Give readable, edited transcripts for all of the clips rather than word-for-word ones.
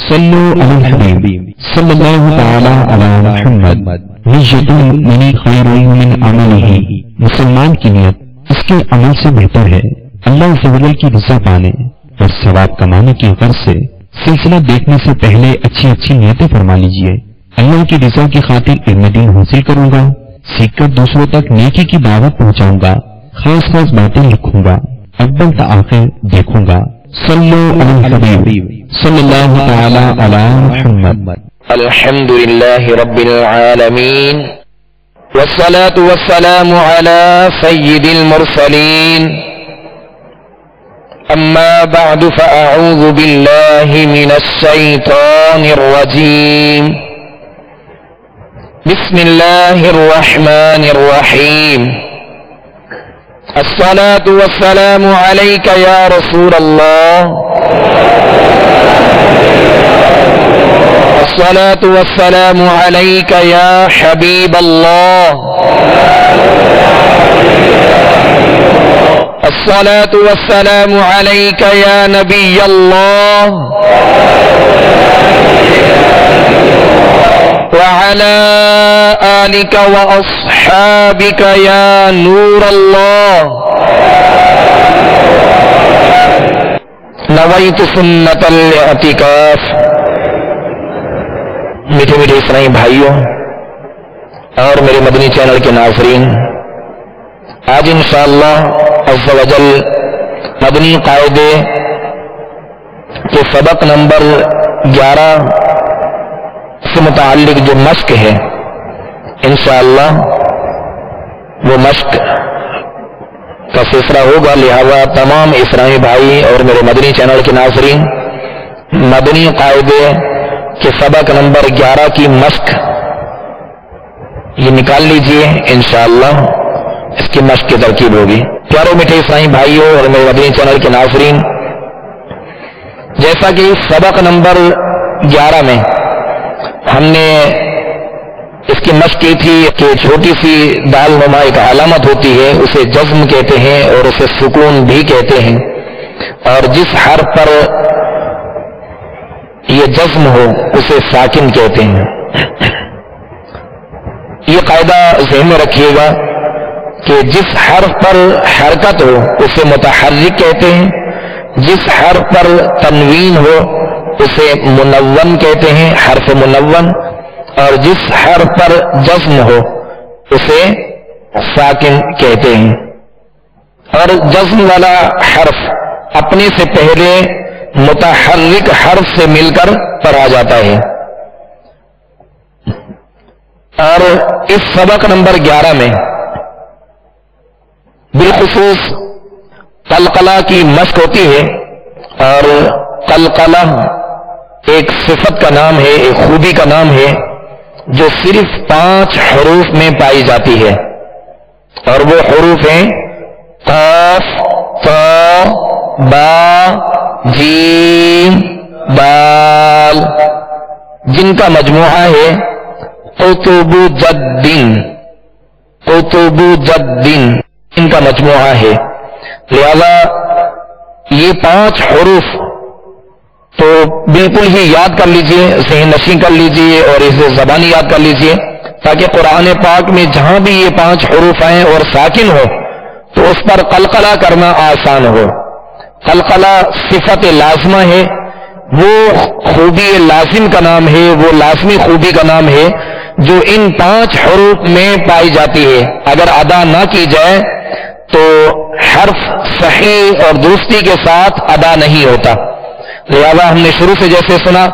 صلو علی الحبیب صلی اللہ تعالی علی محمد نیت المؤمن خیر من عملہ، مسلمان کی نیت اس کے عمل سے بہتر ہے۔ اللہ عز و جل کی رضا پانے اور ثواب کمانے کی غرض سے سلسلہ دیکھنے سے پہلے اچھی اچھی نیتیں فرما لیجئے۔ اللہ کی رضا کی خاطر علم دین حاصل کروں گا، سیکھ کر دوسروں تک نیکی کی دعوت پہنچاؤں گا، خاص خاص باتیں لکھوں گا، اول تا آخر دیکھوں گا۔ صلو علی الحبیب صلی اللہ تعالی علی محمد۔ الحمد للہ رب العالمین والصلاة والسلام على سید المرسلین، اما بعد فاعوذ باللہ من الشیطان الرجیم، بسم اللہ الرحمن الرحیم، الصلاة والسلام علیک یا رسول اللہ، الصلاة والسلام علیک یا حبیب اللہ، الصلاة والسلام علیک یا نبی اللہ، وعلى آلك وأصحابك يا نور الله، نويت سنة الاعتكاف۔ میٹھے میٹھے اسلامی بھائیوں اور میرے مدنی چینل کے ناظرین، آج انشاءاللہ عز و جل مدنی قاعدے کے سبق نمبر 11 سے متعلق جو مشق ہے، انشاءاللہ وہ مشق کا سلسلہ ہوگا، لہذا تمام اسلامی بھائی اور میرے مدنی چینل کے ناظرین مدنی قاعدے کے سبق نمبر 11 کی مشق یہ نکال لیجئے، انشاءاللہ اس کی مشق کی ترکیب ہوگی۔ پیاروں میٹھے اسلامی بھائیوں اور میرے مدنی چینل کے ناظرین، جیسا کہ اس سبق نمبر 11 میں ہم نے اس کی مشق کی تھی کہ چھوٹی سی دال نما ایک علامت ہوتی ہے، اسے جزم کہتے ہیں اور اسے سکون بھی کہتے ہیں، اور جس حرف پر یہ جزم ہو اسے ساکن کہتے ہیں۔ یہ قاعدہ ذہن میں رکھیے گا کہ جس حرف پر حرکت ہو اسے متحرک کہتے ہیں، جس حرف پر تنوین ہو اسے منون کہتے ہیں، حرف منون، اور جس حرف پر جزم ہو اسے ساکن کہتے ہیں۔ اور جزم والا حرف اپنے سے پہلے متحرک حرف سے مل کر پڑھا جاتا ہے۔ اور اس سبق نمبر 11 میں بالخصوص قلقلہ کی مشق ہوتی ہے، اور قلقلہ ایک صفت کا نام ہے، ایک خوبی کا نام ہے جو صرف 5 حروف میں پائی جاتی ہے، اور وہ حروف ہیں قاف، طا، با، جیم، دال، جن کا مجموعہ ہے قطب جدن، قطب جدن ان کا مجموعہ ہے۔ لہذا یہ 5 حروف تو بالکل ہی یاد کر لیجئے، ذہن نشین کر لیجئے اور اسے زبانی یاد کر لیجئے، تاکہ قرآن پاک میں جہاں بھی یہ 5 حروف آئیں اور ساکن ہو تو اس پر قلقلہ کرنا آسان ہو۔ قلقلہ صفت لازمہ ہے، وہ خوبی لازم کا نام ہے، وہ لازمی خوبی کا نام ہے جو ان 5 حروف میں پائی جاتی ہے۔ اگر ادا نہ کی جائے تو حرف صحیح اور درستی کے ساتھ ادا نہیں ہوتا۔ لہذا ہم نے شروع سے جیسے سنا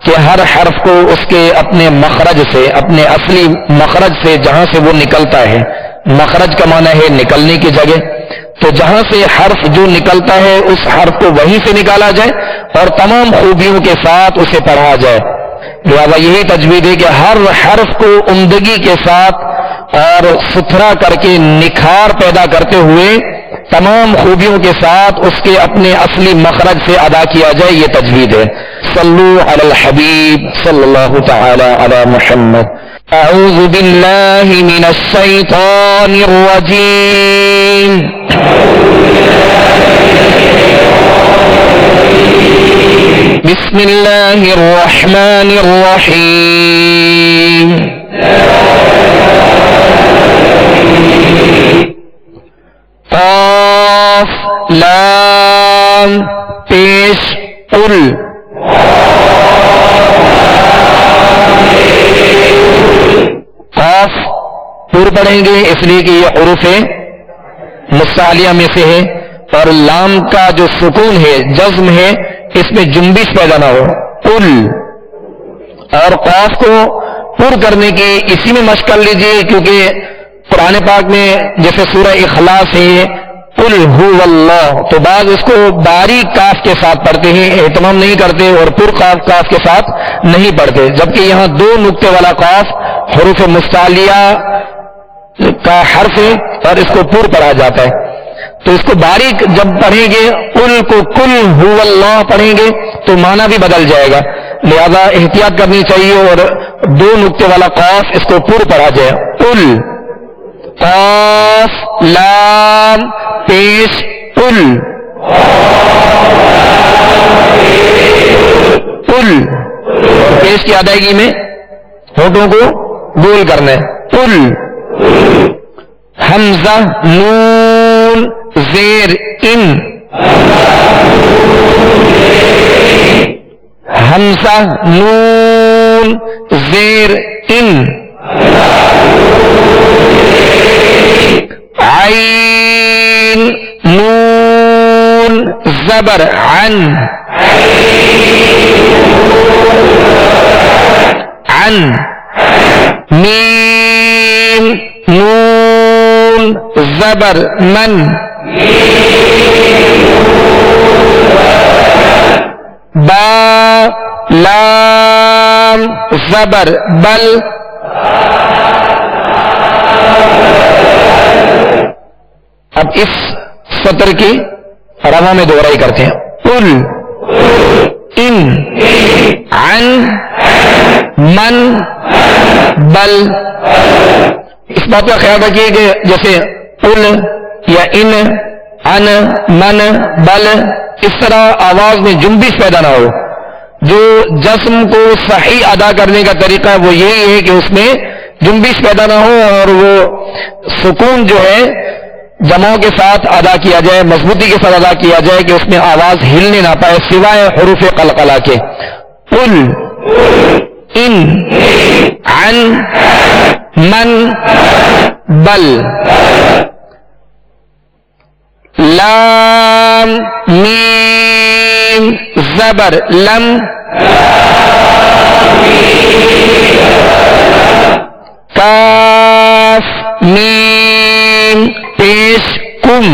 کہ ہر حرف کو اس کے اپنے مخرج سے، اپنے اصلی مخرج سے جہاں سے وہ نکلتا ہے، مخرج کا معنی ہے نکلنے کی جگہ، تو جہاں سے حرف جو نکلتا ہے اس حرف کو وہیں سے نکالا جائے اور تمام خوبیوں کے ساتھ اسے پڑھا جائے۔ لہذا یہی تجوید ہے کہ ہر حرف کو عمدگی کے ساتھ اور ستھرا کر کے نکھار پیدا کرتے ہوئے تمام خوبیوں کے ساتھ اس کے اپنے اصلی مخرج سے ادا کیا جائے، یہ تجوید ہے۔ صلو علی الحبیب صلی اللہ تعالی علی محمد۔ اعوذ باللہ من الشیطان الرجیم، بسم اللہ الرحمن الرحیم. قاف لام پیش قل. قاف پر پڑھیں گے اس لیے کہ یہ حروف مستعلیہ میں سے ہے، اور لام کا جو سکون ہے جزم ہے اس میں جنبش پیدا نہ ہو. قل. اور قاف کو پر کرنے کی اسی میں مشق کر لیجیے، کیونکہ قرآن پاک میں جیسے سورہ اخلاص ہے قل هو اللہ، تو بعض اس کو باریک کاف کے ساتھ پڑھتے ہیں، اہتمام نہیں کرتے، اور پر کاف کے ساتھ نہیں پڑھتے، جبکہ یہاں دو نقطے والا قاف حروف مستعلیہ کا حرف ہے اور اس کو پر پڑھا جاتا ہے. تو اس کو باریک جب پڑھیں گے، قل کو کل هو اللہ پڑھیں گے تو معنی بھی بدل جائے گا، لہذا احتیاط کرنی چاہیے اور دو نقطے والا قاف اس کو پر پڑھا جائے. قل قاف لام پیش قل. قل پیش کی ادائیگی میں ہونٹوں کو گول کرنا ہے. قل. حمزہ نون زیر ان. حمزہ نون زیر ان. عین نون زبر عن. عن. میم نون زبر من. با لام زبر بل. اب اس سطر کی رواں میں دوہرائی کرتے ہیں. قل ان عن من بل. اس بات کا خیال رکھیے کہ جیسے قل یا ان عن من بل اس طرح آواز میں جنبش پیدا نہ ہو. جو جسم کو صحیح ادا کرنے کا طریقہ ہے وہ یہی ہے کہ اس میں جنبش پیدا نہ ہو اور وہ سکون جو ہے جماؤں کے ساتھ ادا کیا جائے، مضبوطی کے ساتھ ادا کیا جائے کہ اس میں آواز ہلنے نہ پائے سوائے حروف قلقلہ کے. قل ان عن من بل. لام میم زبر لم. کاف میم پیش کم.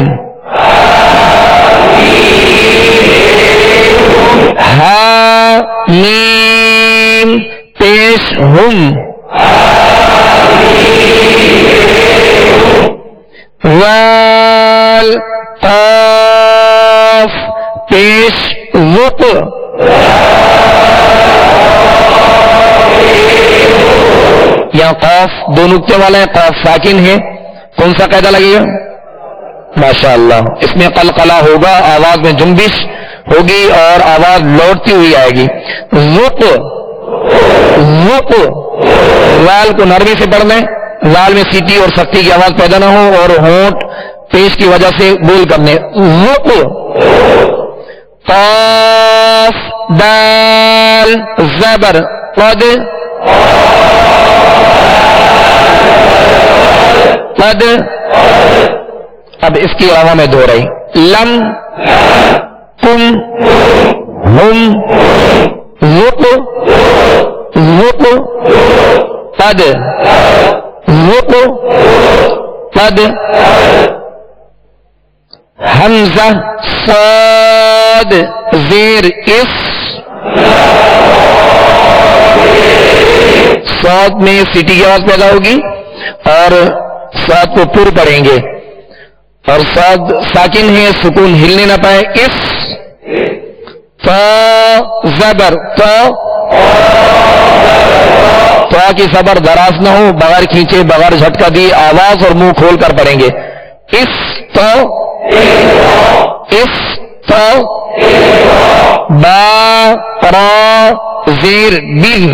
ہا میم پیش ہم. وال قاف پیش وق. یہاں قاف دو نقطے والا ہے، قاف ساکن ہے، کون سا قاعدہ لگے گا؟ ماشاء اللہ. اس میں قلقلہ ہوگا، آواز میں جنبش ہوگی اور آواز لوٹتی ہوئی آئے گی. وق وق. وال کو نرمی سے پڑھنا ہے، لال میں سیٹی اور سختی کی آواز پیدا نہ ہو اور ہونٹ پیش کی وجہ سے بول کرنے. وق. قاف دال زبر قد. قد. اب اس کی رواں میں دو رہی. لم کم ہم وق وق قد وق قد. حمزہ صاد زیر اس. صاد میں سیٹی کی آواز پیدا ہوگی اور صاد کو پر پڑھیں گے اور صاد ساکن ہے، سکون ہلنے نہ پائے. اس. تا زبر تا. تا کی زبر دراز نہ ہو، بغیر کھینچے بغیر جھٹکا دی آواز اور منہ کھول کر پڑھیں گے. اس تا. اس تو با را زیر بل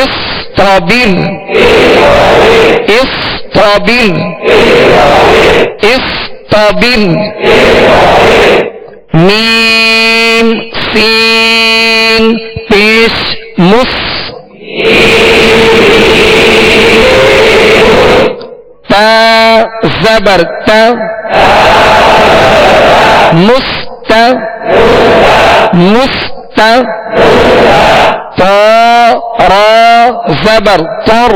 استابل استابل استابل میم سین پیش مس تا زبر تا مست مست تا را زبر تر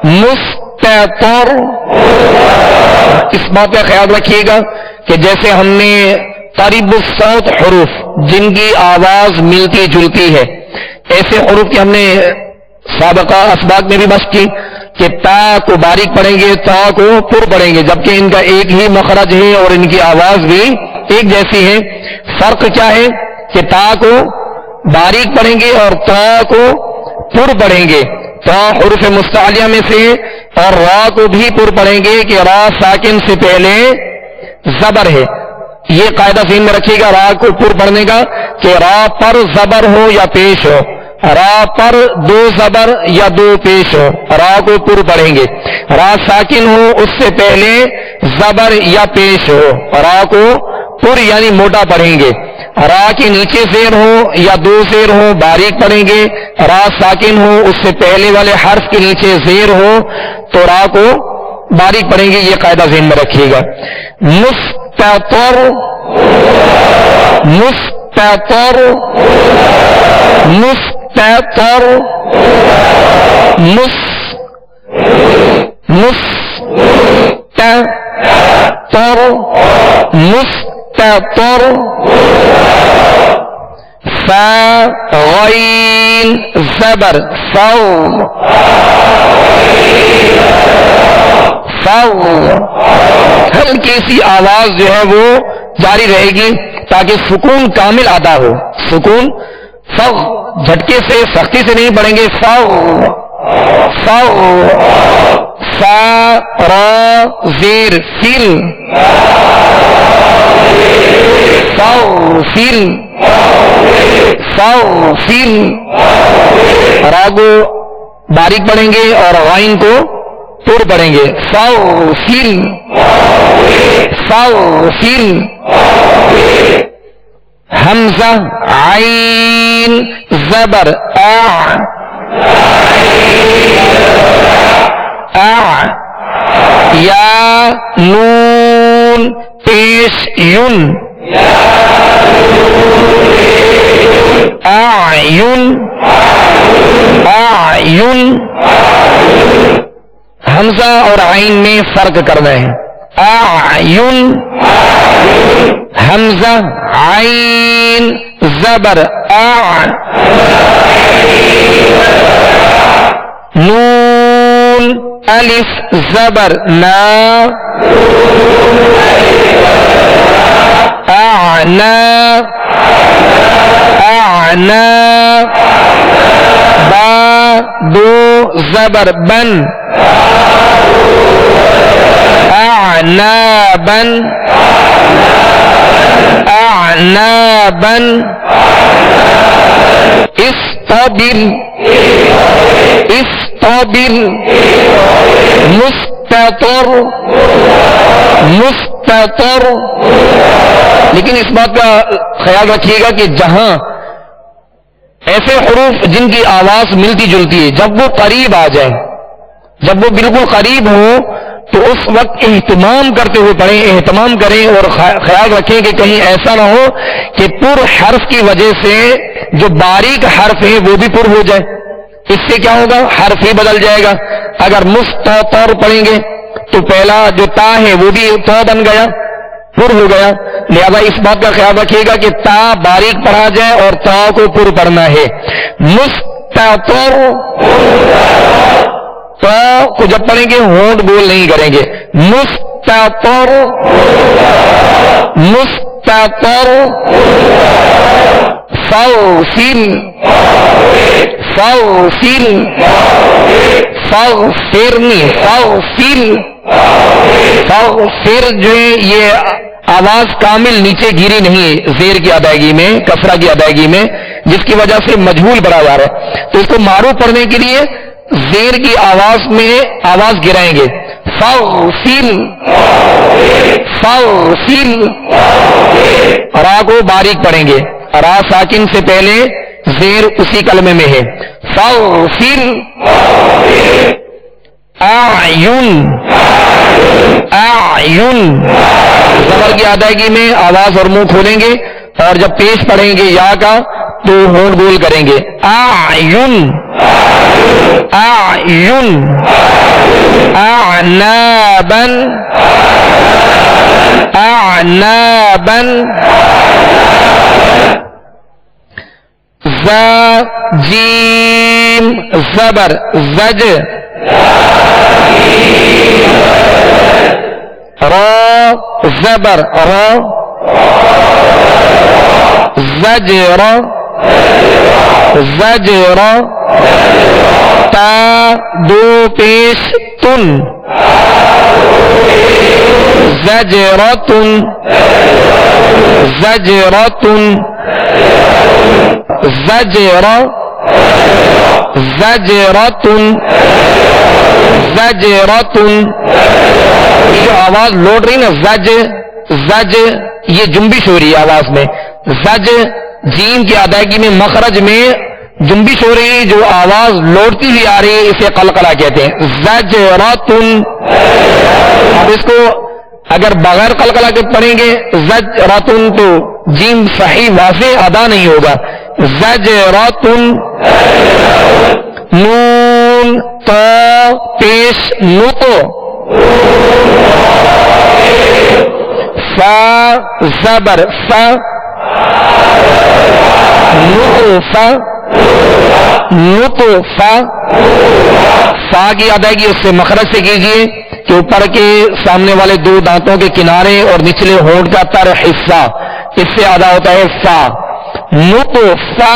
مستتر. اس بات کا خیال رکھیے گا کہ جیسے ہم نے قریب الصوت حروف جن کی آواز ملتی جلتی ہے، ایسے حروف کی ہم نے سابقہ اسباق میں بھی بحث کی کہ تا کو باریک پڑھیں گے، تا کو پر پڑھیں گے، جبکہ ان کا ایک ہی مخرج ہے اور ان کی آواز بھی ایک جیسی ہے. فرق کیا ہے کہ تا کو باریک پڑھیں گے اور تا کو پر پڑھیں گے. تا حروف مستعلیہ میں سے اور را کو بھی پر پڑھیں گے کہ را ساکن سے پہلے زبر ہے. یہ قاعدہ ذہن میں رکھیے گا را کو پر پڑھنے کا کہ را پر زبر ہو یا پیش ہو، را پر دو زبر یا دو پیش ہو، را کو پر پڑھیں گے. را ساکن ہو اس سے پہلے زبر یا پیش ہو، را کو پر یعنی موٹا پڑھیں گے. را کے نیچے زیر ہو یا دو زیر ہو باریک پڑھیں گے. را ساکن ہو اس سے پہلے والے حرف کے نیچے زیر ہو تو را کو باریک پڑھیں گے. یہ قاعدہ ذہن میں رکھیے گا. مستتر مستتر مستتر مستتر مستتر. فا غین زبر فو فو. ہلکی سی آواز جو ہے وہ جاری رہے گی تاکہ سکون کامل ادا ہو. سکون فو جھٹکے سے سختی سے نہیں پڑھیں گے. فو فو. فا را زیر فل فو فل فو فل. را کو باریک پڑھیں گے اور غائن کو پر پڑھیں گے. فو فل فو فل. حمزہ عین زبر یا نون پیش یون اعین اعین. حمزہ اور عین میں فرق کرنا ہے. اعین حمزہ عین زبر نون الف زبر نا اعنا اعنا. با دو زبر بن اعنابا اعنابا. استبر استبر. مستتر مستتر. لیکن اس بات کا خیال رکھیے گا کہ جہاں ایسے حروف جن کی آواز ملتی جلتی ہے، جب وہ قریب آ جائیں، جب وہ بالکل قریب ہو تو اس وقت اہتمام کرتے ہوئے پڑھیں، اہتمام کریں اور خیال رکھیں کہ کہیں ایسا نہ ہو کہ پر حرف کی وجہ سے جو باریک حرف ہے وہ بھی پر ہو جائے. اس سے کیا ہوگا؟ حرف ہی بدل جائے گا. اگر مستتر پڑھیں گے تو پہلا جو تا ہے وہ بھی تا بن گیا، پر ہو گیا. لہذا اس بات کا خیال رکھیے گا کہ تا باریک پڑھا جائے اور تا کو پر پڑھنا ہے. مستتر. تا کو جب پڑھیں گے ہونٹ بول نہیں کریں گے. مستتر مستتر. فاغسل فاغسل فاغفرنی فاغسل فاغفر جو ہے یہ آواز کامل نیچے گیری نہیں ہے زیر کی ادائیگی میں، کسرہ کی ادائیگی میں، جس کی وجہ سے مجہول پڑھا جا رہا ہے. تو اس کو معروف پڑھنے کے لیے زیر کی آواز میں آواز گرائیں گے. فاغسل فاغسل، را کو باریک پڑھیں گے، را ساکن سے پہلے زیر اسی کلمے میں ہے. فاغسل اعین اعین، زبر کی ادائیگی میں آواز اور منہ کھولیں گے، اور جب پیش پڑھیں گے یا کا تو ہونٹ گول کریں گے. اعین اعین اعنابا اعنابا ز جیم زبر زج را زبر را زجر زجر تا دو پیش تن زجرتن زجرتن زجر زجرتن زجرتن، یہ جو آواز لوٹ رہی نا زج زج، یہ جنبش ہو رہی ہے آواز میں. زج جیم کی ادائیگی میں مخرج میں جنبش ہو رہی ہے، جو آواز لوٹتی ہوئی آ رہی ہے اسے قلقلہ کہتے ہیں. زجرتن. اب اس کو اگر بغیر قلقلہ کے پڑھیں گے زجرتن تو جیم صحیح واضح ادا نہیں ہوگا. زجرتن نون تو پیش نطو فا زبر فا نطفا نطفا. فا کی ادائیگی اس سے مخرج سے کیجیے کہ اوپر کے سامنے والے دو دانتوں کے کنارے اور نچلے ہونٹ کا تر حصہ اس سے ادا ہوتا ہے فا. نطفا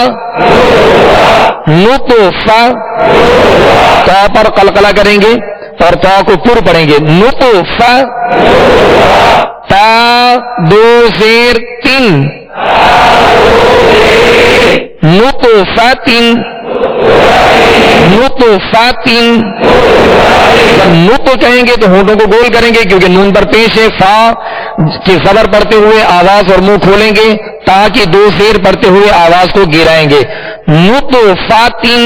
نطفا، تا پر قلقلہ کریں گے اور تا کو پر پڑھیں گے. نطفا تا دو زیر تین نطفاتن نطفاتن. نط کہیں گے تو ہونٹوں کو گول کریں گے کیونکہ نون پر پیش ہے. فا کی زبر پڑھتے ہوئے آواز اور منہ کھولیں گے، تا کی دو زیر پڑھتے ہوئے آواز کو گرائیں گے. نطفاتن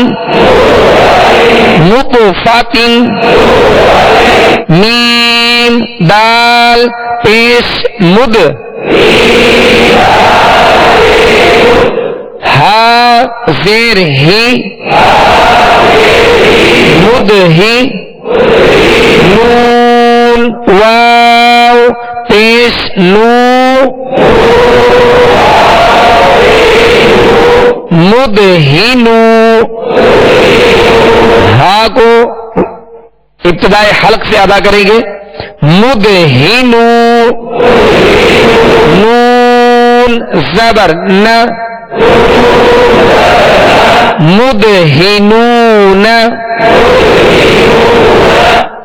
نطفاتن. میم دال پیش مد ہا زیر ہی مد ہی. نون واو پیش نو مدہنو. ہا کو ابتدائی حلق سے ادا کریں گے. مدہنو. نون زبر نہ مدہنون.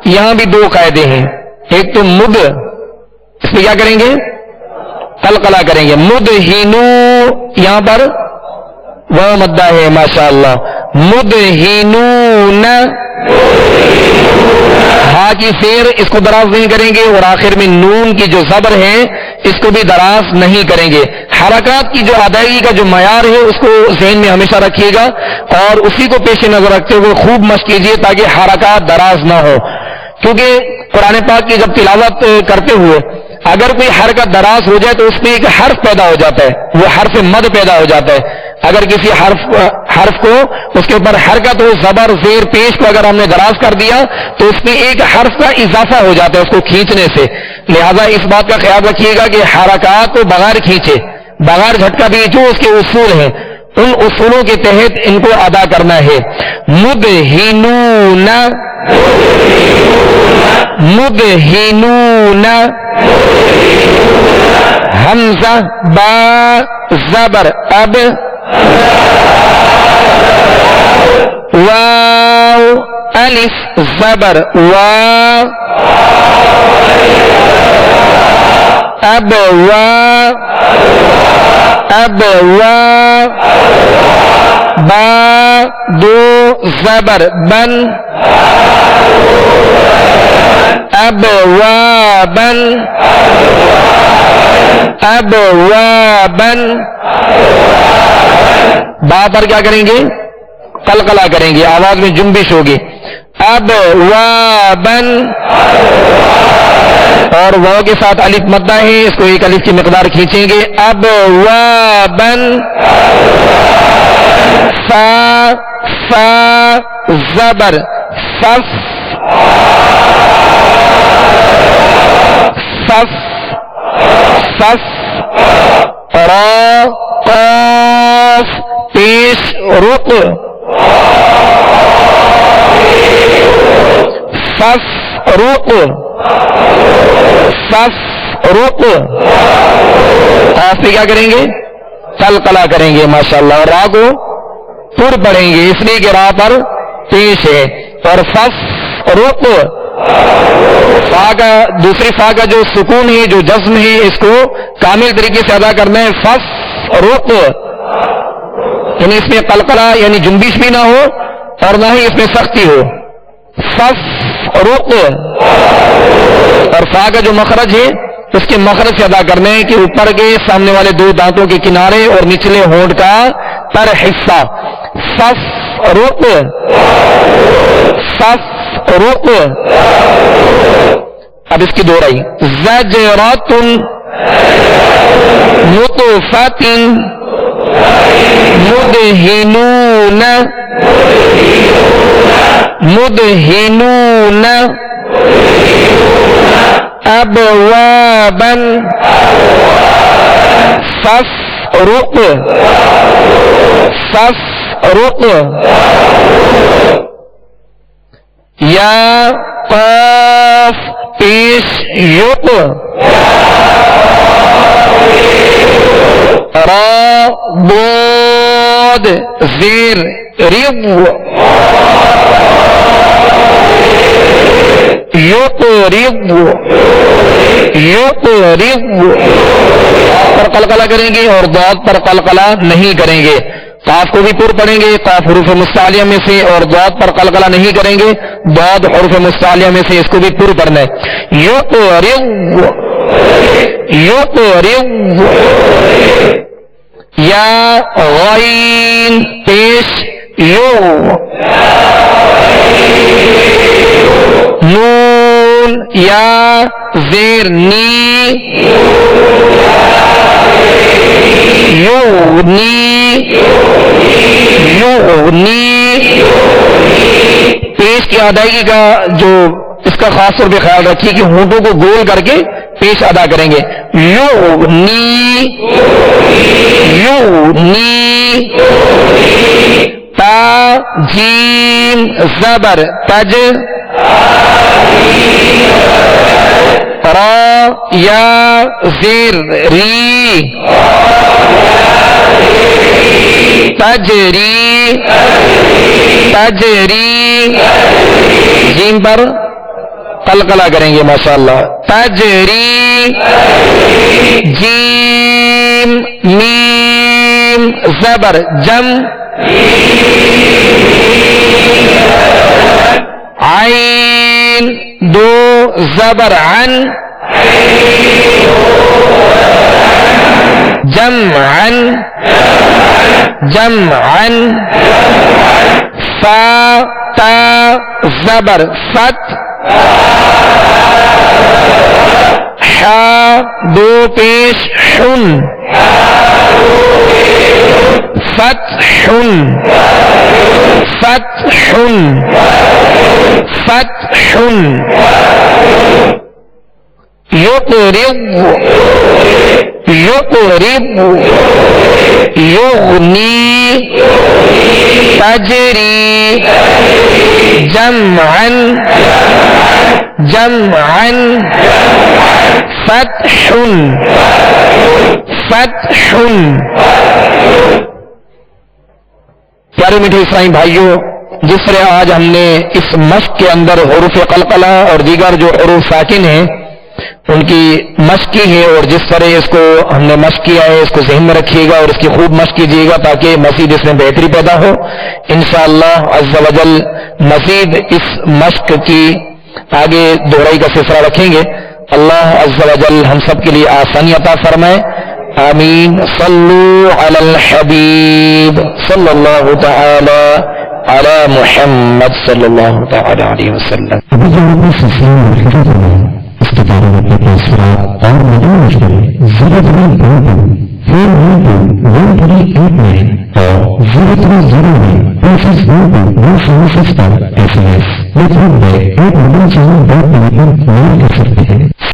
یہاں بھی دو قاعدے ہیں. ایک تو مد، اس میں کیا کریں گے؟ قلقلہ کریں گے. مدہنو یہاں پر وہ مدہ ہے ماشاء اللہ. مدہنون. ہا کی زیر اس کو دراز نہیں کریں گے اور آخر میں نون کی جو زبر ہے اس کو بھی دراز نہیں کریں گے. حرکات کی جو ادائیگی کا جو معیار ہے اس کو ذہن میں ہمیشہ رکھیے گا اور اسی کو پیش نظر رکھتے ہوئے خوب مشق کیجیے تاکہ حرکات دراز نہ ہو. کیونکہ قرآن پاک کی جب تلاوت کرتے ہوئے اگر کوئی حرکت دراز ہو جائے تو اس میں ایک حرف پیدا ہو جاتا ہے، وہ حرف مد پیدا ہو جاتا ہے. اگر کسی حرف کو اس کے اوپر حرکت ہو، زبر زیر پیش کو اگر ہم نے دراز کر دیا تو اس میں ایک حرف کا اضافہ ہو جاتا ہے اس کو کھینچنے سے. لہذا اس بات کا خیال رکھیے گا کہ حرکات کو بغیر کھینچے، بغیر جھٹکا دیے، جو اس کے اصول ہیں ان اصولوں کے تحت ان کو ادا کرنا ہے. مدہنون مدہنون. حمزہ با زبر اب واو الف زبر وا اب وا با دو زبر بن اب بن با پر کیا کریں گے؟ قلقلہ کریں گے، آواز میں جنبش ہوگی. اب بن اور واو کے ساتھ الف مدہ ہے، اس کو ایک الف کی مقدار کھینچیں گے. اب بن فا زبر صف را قاف پیش رق صف رق قاف پہ کیا کریں گے؟ قلقلہ کریں گے ماشاءاللہ. اور را کو پر پڑھیں گے اس لیے کہ را پر پیش ہے. اور صف رق فا کا دوسری فا کا جو سکون ہے جو جزم ہے اس کو کامل طریقے سے ادا کرنا ہے. فف رق یعنی اس میں قلقلہ یعنی جنبش بھی نہ ہو اور نہ ہی اس میں سختی ہو. فف رق اور فا کا جو مخرج ہے اس کے مخرج سے ادا کرنے ہیں کہ اوپر کے سامنے والے دو دانتوں کے کنارے اور نچلے ہونٹ کا تر حصہ. فف رق اب اس کی دوہرائی. زجرۃ نطفۃ مدہنون ابوابا فافرق یا قاف پیش یق را ضاد زیر رب یقرب پر قلقلہ کریں گے اور ضاد پر قلقلہ نہیں کریں گے. قاف کو بھی پر پڑھیں گے، قاف حروف مستعلیہ میں سے، اور ضاد پر قلقلہ نہیں کریں گے، ضاد حروف مستعلیہ میں سے، اس کو بھی پر پڑھنا ہے. یقرب یا غین پیش یو نون یا زیر نی یغنی پیش کی ادائیگی کا جو اس کا خاص طور پہ خیال رکھیے کہ ہونٹوں کو گول کر کے پیش ادا کریں گے. یغنی تا جیم زبر تج را یا زیر ری تجری جیم پر قلقلہ کریں گے ماشاءاللہ. تجری جیم میم زبر جم عین دو زبر عن جمعا فا تا زبر فت حا دو پیش حن فتح یقرب یغنی تجری جمعا فتح پیارے میٹھے اسلامی بھائیوں، جس طرح آج ہم نے اس مشق کے اندر حروف قلقلہ اور دیگر جو حروف ساکن ہیں ان کی مشق کی ہے، اور جس طرح اس کو ہم نے مشق کیا ہے اس کو ذہن میں رکھیے گا اور اس کی خوب مشق کیجیے گا تاکہ مزید اس میں بہتری پیدا ہو انشاءاللہ عز و جل۔ مزید اس مشق کی آگے دوہرائی کا سلسلہ رکھیں گے۔ اللہ عز و جل ہم سب کے لیے آسانی عطا فرمائے، آمین۔ صلو علی الحبیب صلی اللہ تعالی علی محمد صلی اللہ تعالی علیہ وسلم۔ ابھی جو آپ نے سلسلہ مرحبا فرمایا اس کے بارے میں اپنے تاثرات اور مدعو کریں 0312138 اور 0301256 پر SMS یا ایک موبائل چینل بات کر سکتے ہیں۔